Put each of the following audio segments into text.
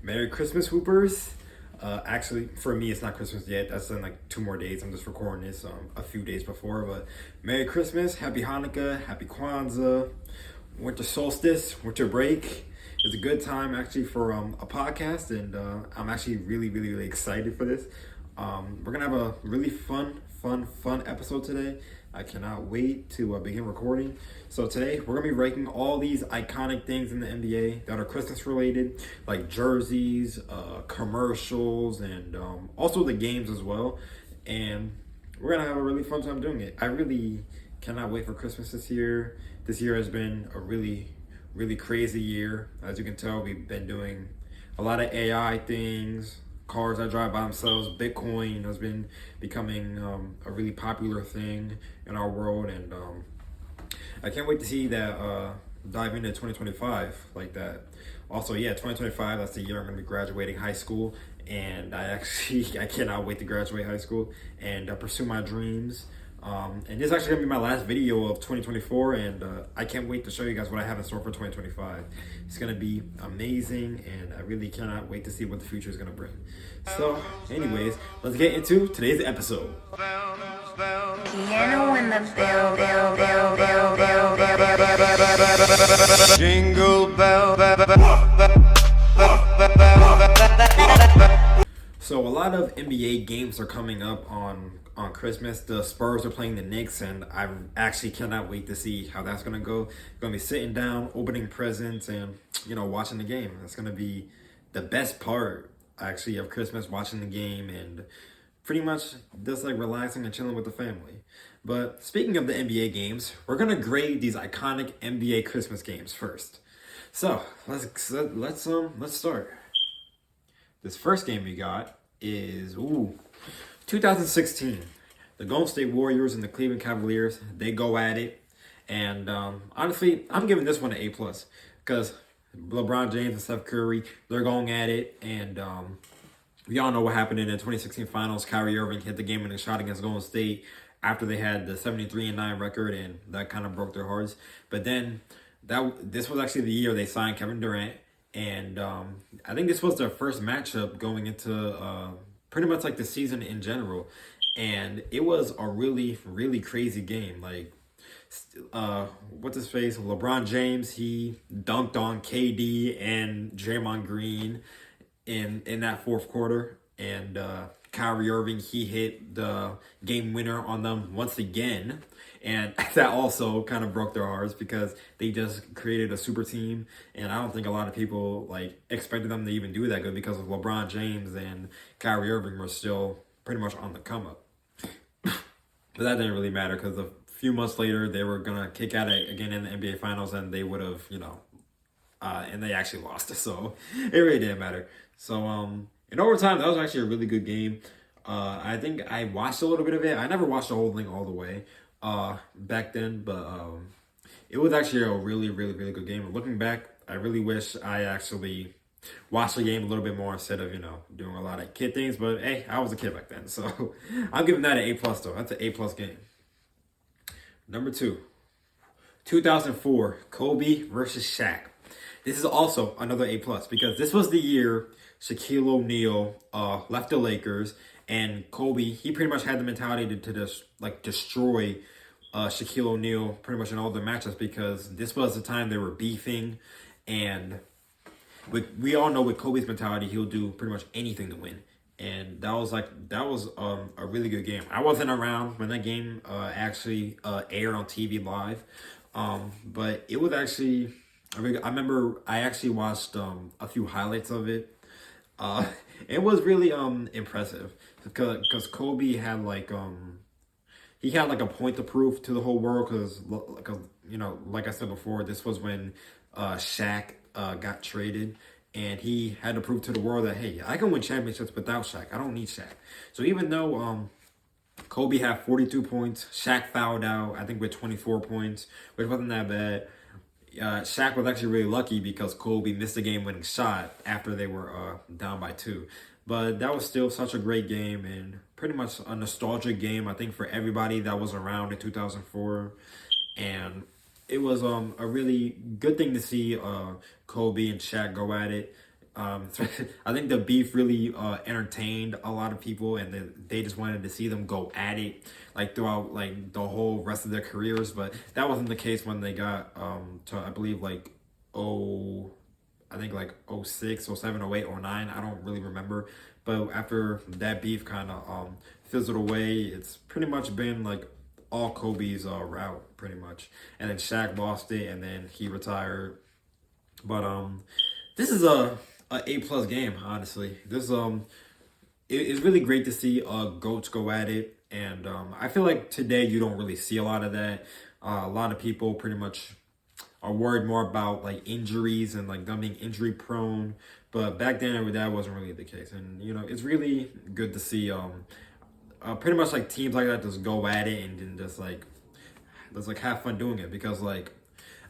Merry Christmas, Hoopers. Actually, for me, it's not Christmas yet. That's in like 2 more days. I'm just recording this a few days before. But Merry Christmas, Happy Hanukkah, Happy Kwanzaa, winter solstice, winter break. It's a good time actually for a podcast, and I'm actually really excited for this. We're gonna have a really fun episode today. I cannot wait to begin recording. So today we're gonna be ranking all these iconic things in the NBA that are Christmas related, like jerseys, commercials, and also the games as well. And we're gonna have a really fun time doing it. I really cannot wait for Christmas this year. This year has been a really crazy year. As you can tell, we've been doing a lot of AI things. Cars that drive by themselves. Bitcoin has been becoming a really popular thing in our world, and I can't wait to see that dive into 2025 like that. Also, yeah, 2025, that's the year I'm going to be graduating high school, and I cannot wait to graduate high school and pursue my dreams. And this is actually going to be my last video of 2024, and I can't wait to show you guys what I have in store for 2025. It's going to be amazing, and I really cannot wait to see what the future is going to bring. So, anyways, let's get into today's episode. Piano in the bill. Jingle bell. So a lot of NBA games are coming up on Christmas. The Spurs are playing the Knicks, and I actually cannot wait to see how that's gonna go. Gonna be sitting down, opening presents, and watching the game. That's gonna be the best part actually of Christmas, watching the game and pretty much just like relaxing and chilling with the family. But speaking of the NBA games, we're gonna grade these iconic NBA Christmas games first. So let's start. This first game we got is 2016. The Golden State Warriors and the Cleveland Cavaliers, they go at it. And honestly, I'm giving this one an A+, because LeBron James and Steph Curry, they're going at it. And we all know what happened in the 2016 finals. Kyrie Irving hit the game-winning shot against Golden State after they had the 73-9 record, and that kind of broke their hearts. But then this was actually the year they signed Kevin Durant. And I think this was their first matchup going into pretty much like the season in general. And it was a really crazy game. Like, what's his face? LeBron James, he dunked on KD and Draymond Green in that fourth quarter. And Kyrie Irving, he hit the game winner on them once again. And that also kind of broke their hearts because they just created a super team. And I don't think a lot of people like expected them to even do that good because of LeBron James and Kyrie Irving were still pretty much on the come up. But that didn't really matter because a few months later, they were going to kick out again in the NBA Finals, and they would have, and they actually lost. So it really didn't matter. So in overtime, that was actually a really good game. I think I watched a little bit of it. I never watched the whole thing all the way back then, but it was actually a really good game. Looking back, I really wish I actually watched the game a little bit more instead of doing a lot of kid things. But hey, I was a kid back then, so I'm giving that an A+ though. That's an A+ game. Number 2, 2004, Kobe versus Shaq. This is also another A+ because this was the year Shaquille O'Neal left the Lakers, and Kobe, he pretty much had the mentality to just like destroy Shaquille O'Neal pretty much in all their matchups, because this was the time they were beefing. And we all know with Kobe's mentality, he'll do pretty much anything to win. And that was a really good game. I wasn't around when that game actually aired on TV live, but it was actually I remember I actually watched a few highlights of it. It was really impressive because Kobe had like a point to prove to the whole world, because like I said before, this was when Shaq got traded, and he had to prove to the world that, hey, I can win championships without Shaq. I don't need Shaq. So even though Kobe had 42 points, Shaq fouled out, I think, with 24 points, which wasn't that bad. Shaq was actually really lucky because Kobe missed the game-winning shot after they were down by 2. But that was still such a great game, and pretty much a nostalgic game, I think, for everybody that was around in 2004. And it was a really good thing to see Kobe and Shaq go at it. I think the beef really entertained a lot of people, and they just wanted to see them go at it like throughout like the whole rest of their careers. But that wasn't the case when they got to, I believe, like oh I think like '06, '07, '08, '09. I don't really remember. But after that beef kind of fizzled away, it's pretty much been like all Kobe's route pretty much. And then Shaq lost it, and then he retired. But this is a A+ game, honestly. This it's really great to see goats go at it, and I feel like today you don't really see a lot of that. A lot of people pretty much are worried more about like injuries and like them being injury prone, but back then that wasn't really the case. And you know, it's really good to see pretty much like teams like that just go at it and then just like have fun doing it, because like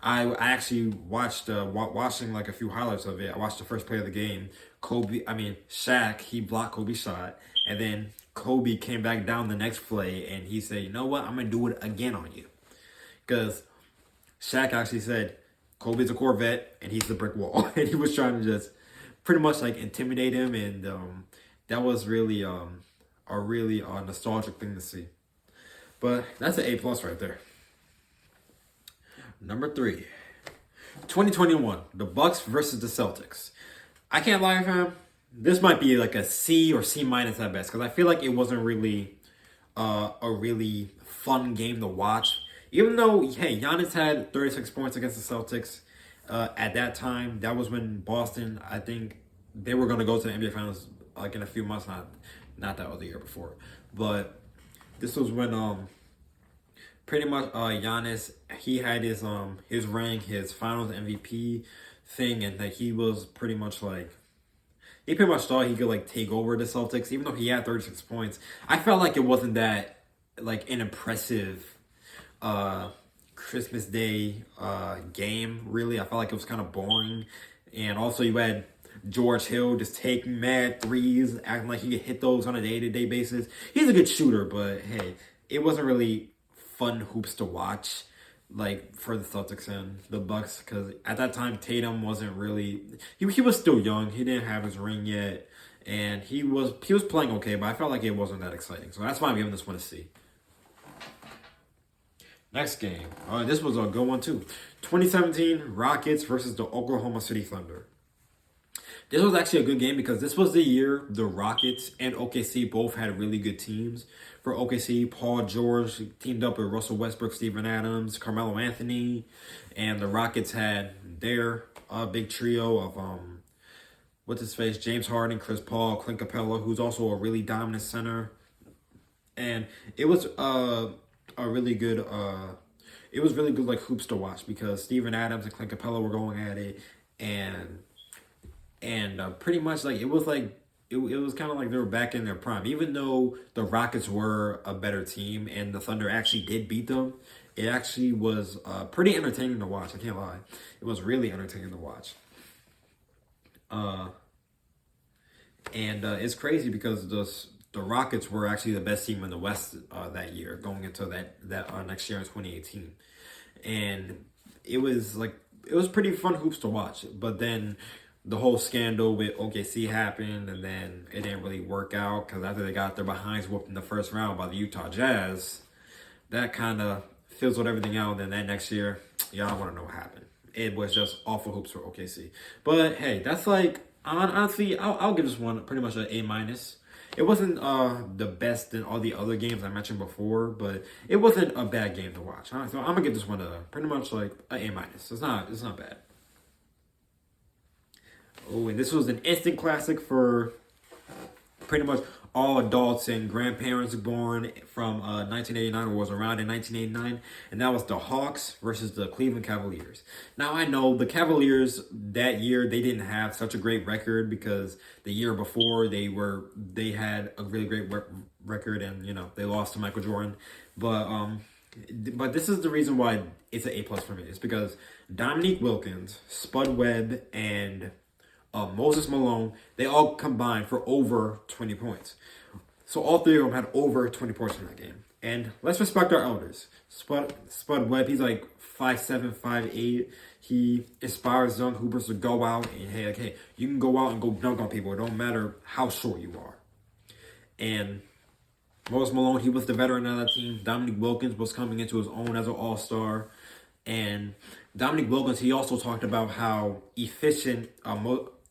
I actually watched watching like a few highlights of it. I watched the first play of the game. Shaq, he blocked Kobe's shot, and then Kobe came back down the next play and he said, "You know what? I'm gonna do it again on you," because Shaq actually said Kobe's a Corvette and he's the brick wall, and he was trying to just pretty much like intimidate him, and that was really a really nostalgic thing to see. But that's an A+ right there. Number 3, 2021, the Bucks versus the Celtics. I can't lie, fam. This might be like a C or C- at best, because I feel like it wasn't really a really fun game to watch. Even though, hey, Giannis had 36 points against the Celtics at that time. That was when Boston, I think, they were going to go to the NBA Finals like in a few months, not that other year before. But this was when pretty much Giannis, he had his ring, his Finals MVP thing, and that he was pretty much like, he pretty much thought he could like take over the Celtics, even though he had 36 points. I felt like it wasn't that like an impressive Christmas Day game, really. I felt like it was kind of boring. And also you had George Hill just taking mad threes, acting like he could hit those on a day-to-day basis. He's a good shooter, but hey, it wasn't really fun hoops to watch, like for the Celtics and the Bucks, because at that time Tatum wasn't really, he was still young. He didn't have his ring yet, and he was playing okay, but I felt like it wasn't that exciting. So that's why I'm giving this one a C. Next game. This was a good one too. 2017 Rockets versus the Oklahoma City Thunder. This was actually a good game because this was the year the Rockets and OKC both had really good teams. For OKC, Paul George teamed up with Russell Westbrook, Steven Adams, Carmelo Anthony, and the Rockets had their big trio of what's his face, James Harden, Chris Paul, Clint Capella, who's also a really dominant center, and it was a really good it was really good like hoops to watch because Steven Adams and Clint Capella were going at it, and pretty much like it was like it was kind of like they were back in their prime. Even though the Rockets were a better team and the Thunder actually did beat them, it actually was pretty entertaining to watch. I can't lie, it was really entertaining to watch. And it's crazy because the Rockets were actually the best team in the West that year, going into that next year in 2018, and it was pretty fun hoops to watch. But then the whole scandal with OKC happened, and then it didn't really work out because after they got their behinds whooped in the first round by the Utah Jazz, that kind of fizzled everything out. And then that next year, y'all want to know what happened. It was just awful hoops for OKC. But hey, that's like, honestly, I'll give this one pretty much an A-. It wasn't the best in all the other games I mentioned before, but it wasn't a bad game to watch. So I'm gonna give this one pretty much like an A-. It's not bad. Oh, and this was an instant classic for pretty much all adults and grandparents born from 1989 or was around in 1989, and that was the Hawks versus the Cleveland Cavaliers. Now I know the Cavaliers that year, they didn't have such a great record because the year before they had a really great record, and you know they lost to Michael Jordan, but this is the reason why it's an A+ for me. It's because Dominique Wilkins, Spud Webb, and Moses Malone, they all combined for over 20 points. So all three of them had over 20 points in that game. And let's respect our elders. Spud Webb, he's like 5'7", 5'8". he inspires young hoopers to go out and hey, you can go out and go dunk on people. It don't matter how short you are. And Moses Malone, he was the veteran of that team. Dominique Wilkins was coming into his own as an all-star. And Dominique Wilkins, he also talked about how efficient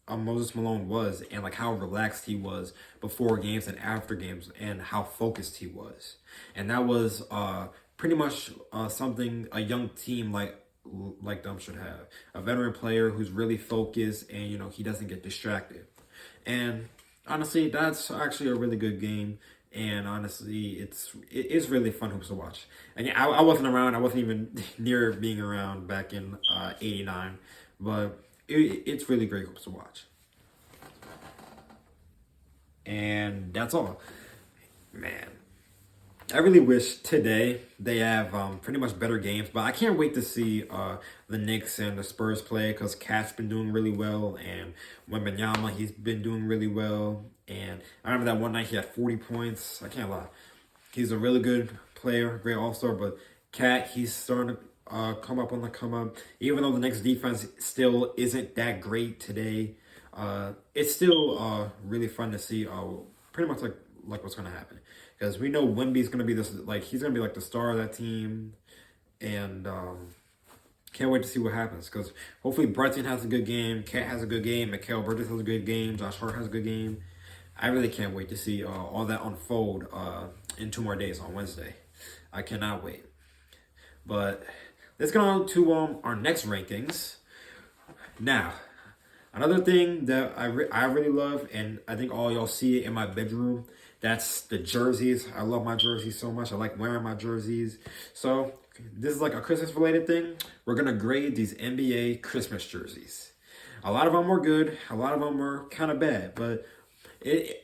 Moses Malone was and like how relaxed he was before games and after games and how focused he was. And that was pretty much something a young team like them should have. A veteran player who's really focused and, you know, he doesn't get distracted. And honestly, that's actually a really good game. And honestly, it's really fun hoops to watch. And yeah, I wasn't around. I wasn't even near being around back in '89, but it's really great hoops to watch. And that's all, man. I really wish today they have pretty much better games, but I can't wait to see the Knicks and the Spurs play because Cat's been doing really well, and Wembanyama, he's been doing really well. And I remember that one night he had 40 points. I can't lie. He's a really good player, great all-star, but Cat, he's starting to come up on the come up. Even though the Knicks defense still isn't that great today, it's still really fun to see pretty much like what's going to happen. Because we know Wemby's going to be he's going to be like the star of that team. And can't wait to see what happens. Because hopefully Breton has a good game. Cat has a good game. Mikal Bridges has a good game. Josh Hart has a good game. I really can't wait to see all that unfold in 2 more days on Wednesday. I cannot wait. But let's get on to our next rankings. Now, another thing that I really love, and I think all y'all see it in my bedroom, that's the jerseys. I love my jerseys so much. I like wearing my jerseys. So this is like a Christmas-related thing. We're going to grade these NBA Christmas jerseys. A lot of them were good. A lot of them were kind of bad. But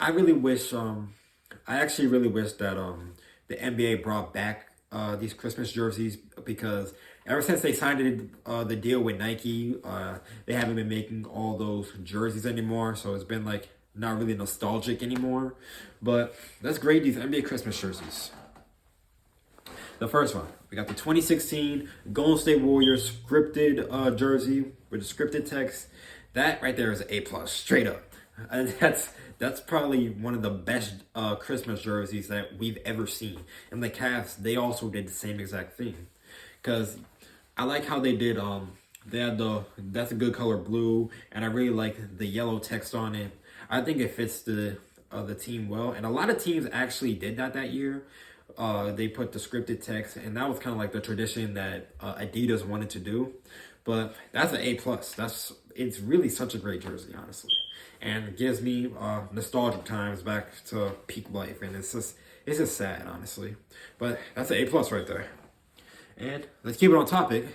I really wish, I actually really wish that the NBA brought back these Christmas jerseys because ever since they signed the deal with Nike, they haven't been making all those jerseys anymore. So it's been like not really nostalgic anymore. But let's grade these NBA Christmas jerseys. The first one, we got the 2016 Golden State Warriors scripted jersey with the scripted text. That right there is an A+, straight up. And that's probably one of the best Christmas jerseys that we've ever seen. And the Cavs, they also did the same exact thing. Because I like how they did, they had that's a good color blue, and I really like the yellow text on it. I think it fits the team well. And a lot of teams actually did that year. They put the scripted text, and that was kind of like the tradition that Adidas wanted to do. But that's an A+. It's really such a great jersey, honestly. And it gives me nostalgic times back to peak life. And it's just sad, honestly. But that's an A+ right there. And let's keep it on topic.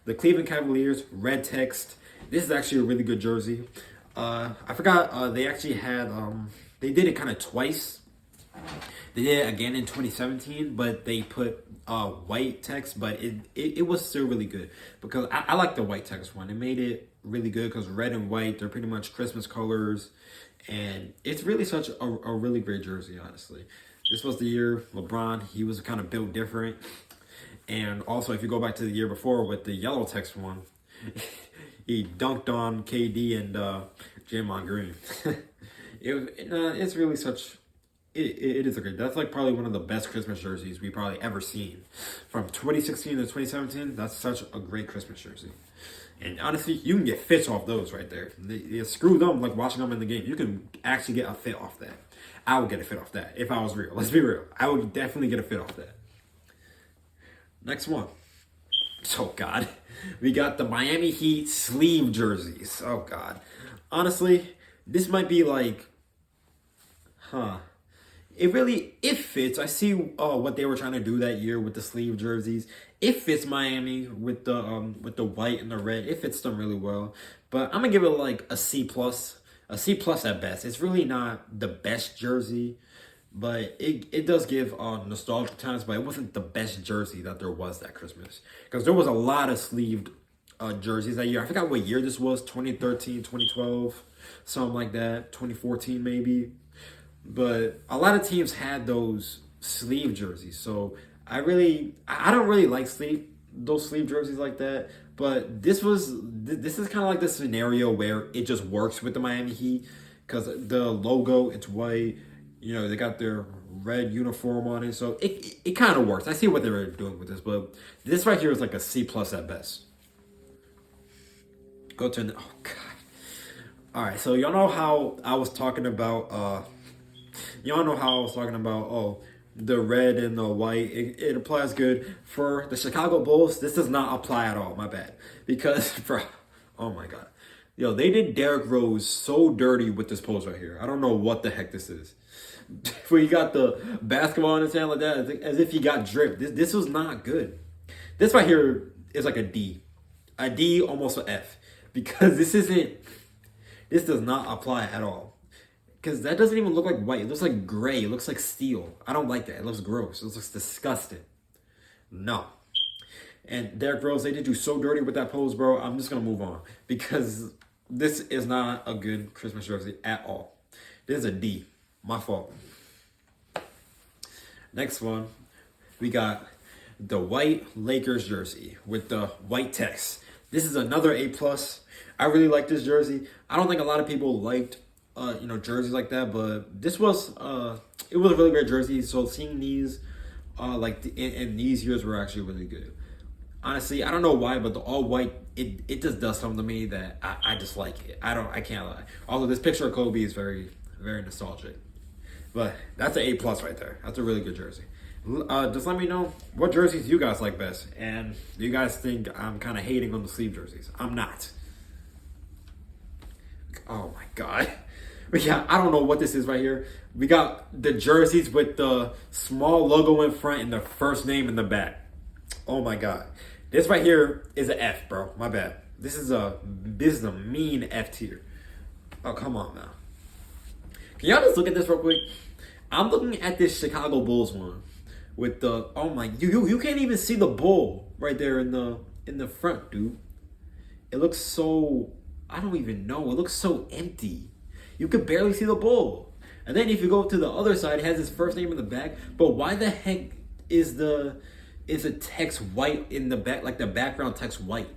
The Cleveland Cavaliers, red text. This is actually a really good jersey. I forgot they actually had, they did it kind of twice. They did it again in 2017, but they put white text, but it was still really good because I like the white text one. It made it really good because red and white, they're pretty much Christmas colors, and it's really such a really great jersey, honestly. This was the year LeBron, he was kind of built different. And also, if you go back to the year before with the yellow text one, he dunked on KD and Draymond Green. It's really such... It is a great. That's like probably one of the best Christmas jerseys we probably ever seen. From 2016 to 2017, that's such a great Christmas jersey. And honestly, you can get fits off those right there. They screw them like watching them in the game. You can actually get a fit off that. I would get a fit off that if I was real. Let's be real. I would definitely get a fit off that. Next one. Oh, God. We got the Miami Heat sleeve jerseys. Oh, God. Honestly, this might be like... It fits. I see what they were trying to do that year with the sleeve jerseys. It fits Miami with the white and the red. It fits them really well. But I'm gonna give it like a C+, a C+ at best. It's really not the best jersey, but it does give nostalgic times. But it wasn't the best jersey that there was that Christmas because there was a lot of sleeved jerseys that year. I forgot what year this was. 2013, 2012, something like that. 2014 maybe. But a lot of teams had those sleeve jerseys, so I don't really like those sleeve jerseys like that. But this is kind of like the scenario where it just works with the Miami Heat because the logo, it's white. You know, they got their red uniform on it, so it kind of works. I see what they were doing with this, but this right here is like a C plus at best. Go to oh god. All right, so y'all know how I was talking about oh, the red and the white, it applies good for the Chicago Bulls. This does not apply at all. My bad, because bro, oh my god, yo, they did Derrick Rose so dirty with this pose right here. I don't know what the heck this is. Where he got the basketball in his hand like that, as if he got dripped. This was not good. This right here is like a D, almost an F, because this does not apply at all. Because that doesn't even look like white. It looks like gray. It looks like steel. I don't like that. It looks gross. It looks disgusting. No. And Derrick Rose, they did you so dirty with that pose, bro. I'm just going to move on. Because this is not a good Christmas jersey at all. This is a D. My fault. Next one, we got the white Lakers jersey with the white text. This is another A+. I really like this jersey. I don't think a lot of people liked jerseys like that, but this was it was a really great jersey. So seeing these in these years were actually really good. Honestly, I don't know why, but the all white it just does something to me that I just like it. I can't lie. Although this picture of Kobe is very, very nostalgic. But that's an A+ right there. That's a really good jersey. Just let me know what jerseys you guys like best. And do you guys think I'm kind of hating on the sleeve jerseys? I'm not. Oh my god. But yeah, I don't know what this is right here. We got the jerseys with the small logo in front and the first name in the back. Oh my god. This right here is an F, bro. My bad. This is a mean F tier. Oh, come on now. Can y'all just look at this real quick? I'm looking at this Chicago Bulls one with the you can't even see the bull right there in the front, dude. It looks so, I don't even know. It looks so empty. You could barely see the bull. And then if you go to the other side, it has his first name in the back. But why the heck is the text white in the back, like the background text white?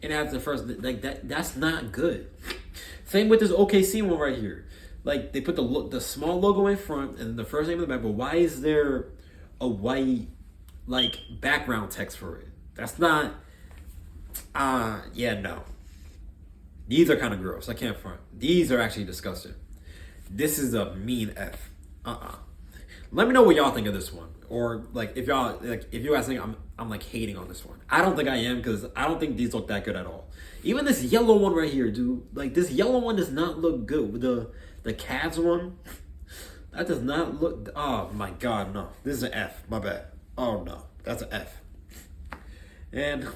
And it has the first, like that's not good. Same with this OKC one right here. Like they put the small logo in front and the first name in the back, but why is there a white like background text for it? That's not no. These are kind of gross. I can't front. These are actually disgusting. This is a mean F. Let me know what y'all think of this one, or like if you guys think I'm like hating on this one. I don't think I am, because I don't think these look that good at all. Even this yellow one right here, dude. Like this yellow one does not look good. With the Cavs one, that does not look. Oh my god, no. This is an F. My bad. Oh no, that's an F. And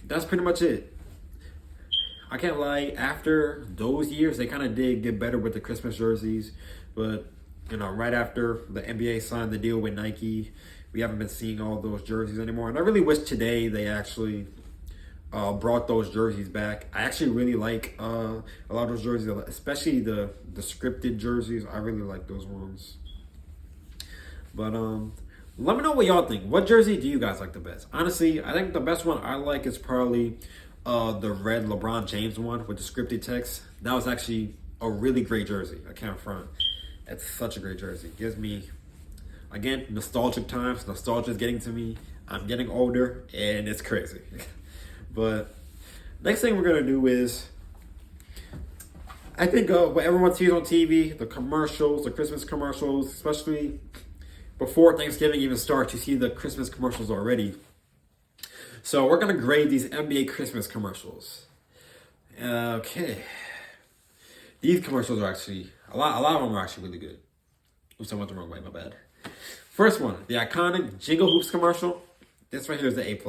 that's pretty much it. I can't lie, after those years, they kind of did get better with the Christmas jerseys. But, right after the NBA signed the deal with Nike, we haven't been seeing all those jerseys anymore. And I really wish today they actually brought those jerseys back. I actually really like a lot of those jerseys, especially the scripted jerseys. I really like those ones. But let me know what y'all think. What jersey do you guys like the best? Honestly, I think the best one I like is probably the red LeBron James one with the scripted text. That was actually a really great jersey. I can't front. It's such a great jersey. Gives me, again, nostalgic times. Nostalgia is getting to me. I'm getting older, and it's crazy. But next thing we're going to do is, I think what everyone sees on TV, the commercials, the Christmas commercials, especially before Thanksgiving even starts, you see the Christmas commercials already. So we're going to grade these NBA Christmas commercials. Okay. These commercials are actually, a lot of them are actually really good. Oops, I went the wrong way, my bad. First one, the iconic Jingle Hoops commercial. This right here is the A+.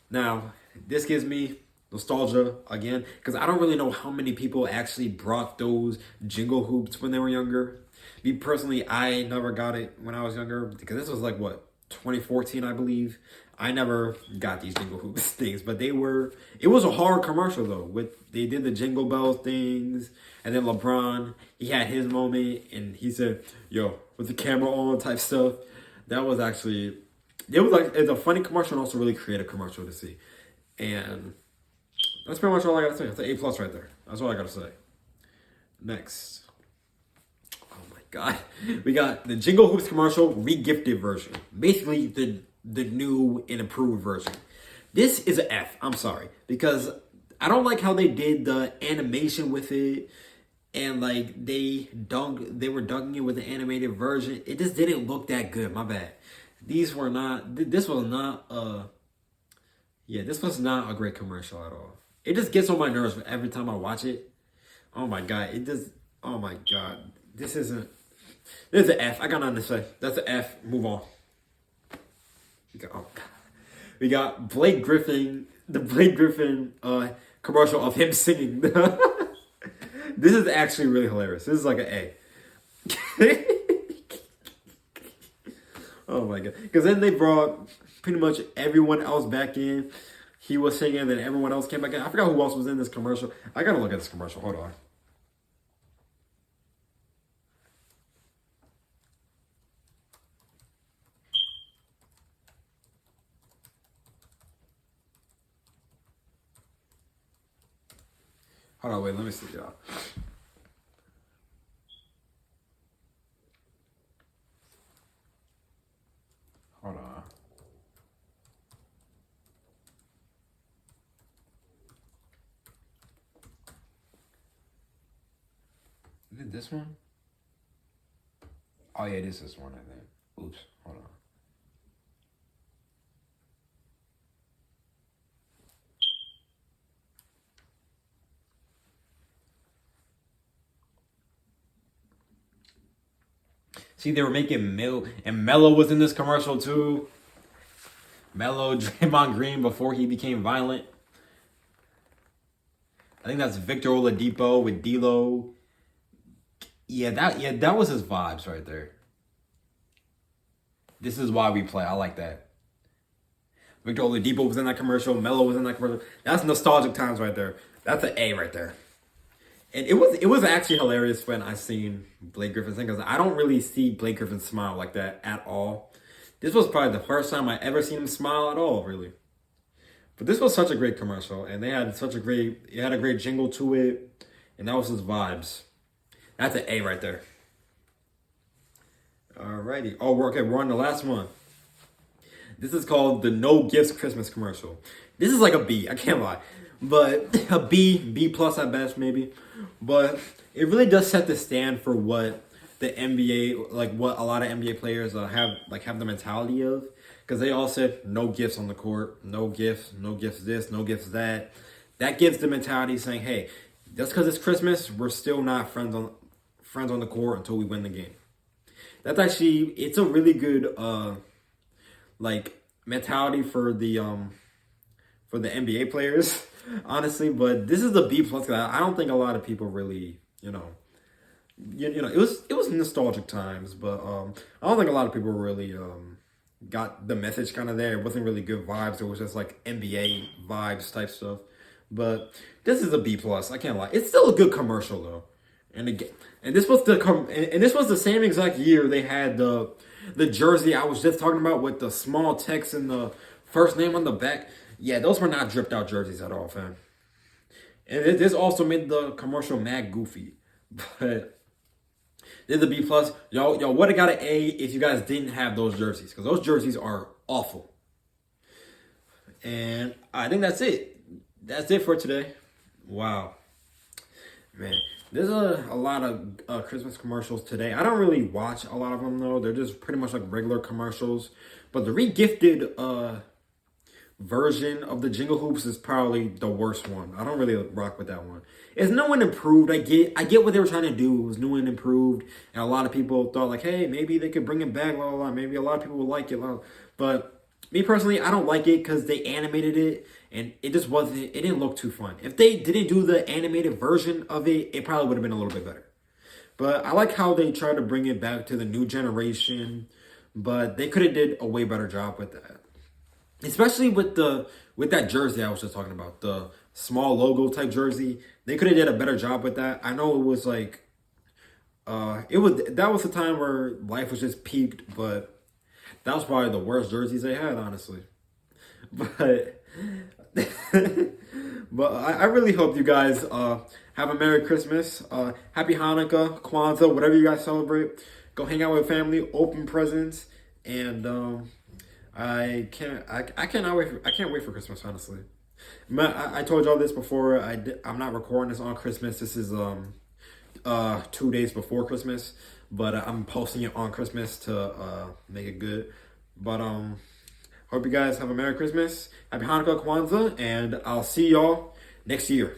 Now, this gives me nostalgia again, because I don't really know how many people actually brought those Jingle Hoops when they were younger. Me personally, I never got it when I was younger, because this was like, 2014, I believe. I never got these Jingle Hoops things, but it was a hard commercial though. They did the Jingle Bells things, and then LeBron, he had his moment, and he said, yo, with the camera on type stuff. That was actually, it's a funny commercial and also really creative commercial to see. And That's pretty much all I gotta say. That's an A plus right there. That's all I gotta say. Next. Oh my god. We got the Jingle Hoops commercial re-gifted version. Basically the new and improved version. This is an F. I'm sorry. Because I don't like how they did the animation with it. And like they were dunking it with the animated version. It just didn't look that good. My bad. This was not a great commercial at all. It just gets on my nerves every time I watch it. Oh my god, oh my god. This is an F. I got nothing to say. That's an F. Move on. We got Blake Griffin, the Blake Griffin commercial of him singing. This is actually really hilarious. This is like an A. Oh my god. Because then they brought pretty much everyone else back in. He was singing, then everyone else came back in. I forgot who else was in this commercial. I gotta look at this commercial. Hold on. Hold on, wait, let me see, y'all. Hold on. Is it this one? Oh yeah, this is one, I think. Oops, hold on. See, they were making Melo was in this commercial too. Melo, Draymond Green before he became violent. I think that's Victor Oladipo with D'Lo. Yeah, that was his vibes right there. This is why we play. I like that. Victor Oladipo was in that commercial. Melo was in that commercial. That's nostalgic times right there. That's an A right there. And it was actually hilarious when I seen Blake Griffin sing, because I don't really see Blake Griffin smile like that at all. This was probably the first time I ever seen him smile at all, really. But this was such a great commercial, and it had a great jingle to it, and that was his vibes. That's an A right there. Alrighty. Oh, we're on the last one. This is called the No Gifts Christmas commercial. This is like a B, I can't lie. But a B plus at best maybe. But it really does set the stand for what the NBA, like what a lot of NBA players have the mentality of. Because they all said no gifts on the court, no gifts this, no gifts that. That gives the mentality saying, hey, just because it's Christmas, we're still not friends on the court until we win the game. It's a really good mentality for the NBA players, honestly. But this is the B plus. I don't think a lot of people really, you know, it was nostalgic times, but I don't think a lot of people really got the message kind of there. It wasn't really good vibes. It was just like NBA vibes type stuff. But this is a B plus. I can't lie. It's still a good commercial though. And this was the same exact year they had the jersey I was just talking about with the small text and the first name on the back. Yeah, those were not dripped out jerseys at all, fam. And this also made the commercial mad goofy. But this is a B plus. Y'all would have got an A if you guys didn't have those jerseys, because those jerseys are awful. And I think that's it. That's it for today. Wow. Man, there's a lot of Christmas commercials today. I don't really watch a lot of them, though. They're just pretty much like regular commercials. But the re-gifted version of the Jingle Hoops is probably the worst one. I don't really rock with that one. It's new and improved. I get what they were trying to do. It was new and improved. And a lot of people thought like, hey, maybe they could bring it back, blah, blah, blah. Maybe a lot of people will like it. But me personally, I don't like it because they animated it. And it didn't look too fun. If they didn't do the animated version of it, it probably would have been a little bit better. But I like how they try to bring it back to the new generation. But they could have did a way better job with that. Especially with that jersey I was just talking about. The small logo type jersey. They could have did a better job with that. I know it was like, that was the time where life was just peaked. But that was probably the worst jerseys they had, honestly. But But I really hope you guys have a Merry Christmas, Happy Hanukkah, Kwanzaa, whatever you guys celebrate. Go hang out with family, open presents, and I cannot wait. I can't wait for Christmas, honestly. I told y'all this before. I'm not recording this on Christmas. This is 2 days before Christmas, but I'm posting it on Christmas to make it good. But hope you guys have a Merry Christmas, Happy Hanukkah, Kwanzaa, and I'll see y'all next year.